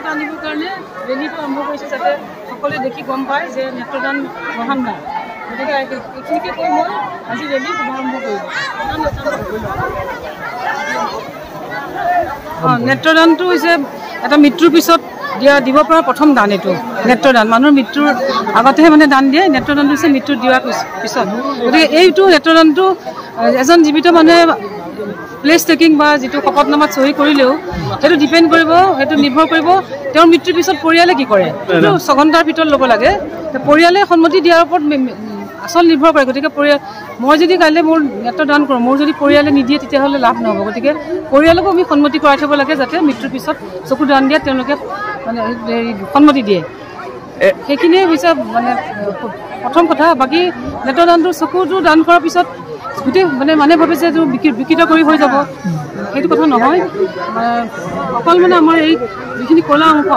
সজাগতা আনিবৰ কাৰণে ৰেলীটো আৰম্ভ কৰিছে যাতে সকলোৱে দেখি গম পায় যে নেত্ৰদান মহান দান গতিকে এইখিনিকে কৈ মই আজি ৰেলী শুভাৰম্ভ কৰিলোঁ নেত্ৰদানটো হৈছে এটা মৃত্যুৰ পিছত দিব পৰা প্ৰথম দান এইটো নেত্ৰদান মানুহৰ মৃত্যুৰ আগতেহে মানে দান দিয়ে নেত্ৰদানটো হৈছে মৃত্যু দিয়াৰ পিছত গতিকে এইটো নেত্ৰদানটো এজন জীৱিত মানুহে প্লেচ টেকিং বা যিটো শপতনামাত চহী কৰিলেও সেইটো ডিপেণ্ড কৰিব সেইটো নিৰ্ভৰ কৰিব তেওঁৰ মৃত্যুৰ পিছত পৰিয়ালে কি কৰে সেইটো 6 ঘণ্টাৰ ভিতৰত ল'ব লাগে পৰিয়ালে সন্মতি দিয়াৰ ওপৰত আচল নিৰ্ভৰ কৰে গতিকে মই যদি কাইলৈ মোৰ নেত্ৰদান কৰোঁ মোৰ যদি পৰিয়ালে নিদিয়ে তেতিয়াহ'লে লাভ নহ'ব গতিকে পৰিয়ালকো আমি সন্মতি কৰাই থ'ব লাগে যাতে মৃত্যুৰ পিছত চকু দান দিয়াত তেওঁলোকে মানে সন্মতি দিয়ে সেইখিনিয়ে হৈছে মানে প্ৰথম কথা বাকী নেত্ৰদানটো চকুটো দান কৰাৰ পিছত গোটেই মানে মানুহে ভাবে যে এইটো বিকৃত কৰি হৈ যাব সেইটো কথা নহয় অকল মানে আমাৰ এই যিখিনি ক'লা অংশ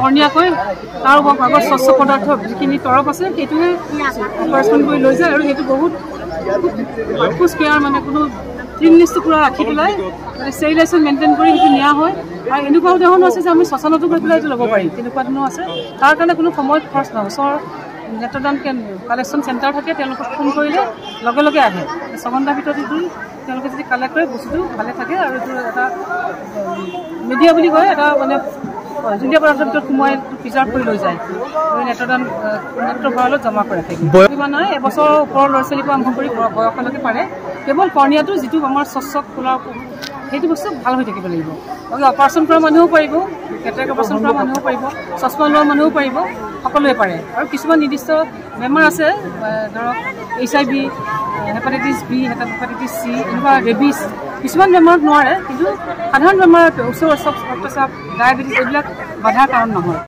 কৰ্ণীয়াকৈ তাৰ আগত স্বচ্ছ পদাৰ্থ যিখিনি তৰফ আছে সেইটোহে অপাৰেশ্যন কৰি লৈ যায় আৰু সেইটো বহুত খুব কেয়াৰ মানে কোনো ক্লিননেছটো পূৰা ৰাখি পেলাই মানে ষ্টেৰিলাইজেশ্যন মেইনটেইন কৰি সেইটো নিয়া হয় আৰু এনেকুৱা উদাহৰণো আছে যে আমি শ্মশানতো গৈ পেলাই এইটো ল'ব পাৰিম তেনেকুৱা ধৰণৰ আছে তাৰ কাৰণে কোনো সময় খৰচ নহয় ওচৰৰ নেত্ৰদান কালেকশ্যন চেণ্টাৰ থাকে তেওঁলোকক ফোন কৰিলে লগে লগে আহে 6 ঘণ্টাৰ ভিতৰত এইটো তেওঁলোকে যদি কালেক্ট কৰে বস্তুটো ভালে থাকে আৰু এইটো এটা মিডিয়া বুলি কয় এটা মানে জুলীয়া পদাৰ্থৰ ভিতৰত সোমোৱাই প্ৰিজাৰ্ভ কৰি লৈ যায় নেত্ৰদান নেত্ৰ ভঁৰালত জমা কৰে ইমান নাই এবছৰৰ ওপৰৰ ল'ৰা ছোৱালীৰ পৰা আৰম্ভ কৰি বয়সলৈকে পাৰে কেৱল কৰ্ণীয়াটো যিটো আমাৰ স্বচ্ছ খোলা সেইটো বস্তু ভাল হৈ থাকিব লাগিব গতিকে অপাৰেশ্যন কৰা মানুহো পাৰিব কেটেৰাক্ট অপাৰেশ্যন কৰা মানুহো পাৰিব চশমা লোৱা মানুহো পাৰিব সকলোৱে পাৰে আৰু কিছুমান নিৰ্দিষ্ট বেমাৰ আছে ধৰক HIV hepatitis B hepatitis C এনেকুৱা ৰেবিছ কিছুমান বেমাৰত নোৱাৰে কিন্তু সাধাৰণ বেমাৰ উচ্চ ৰক্তচাপ ডায়েবেটিছ এইবিলাক বাধাৰ কাৰণ নহয়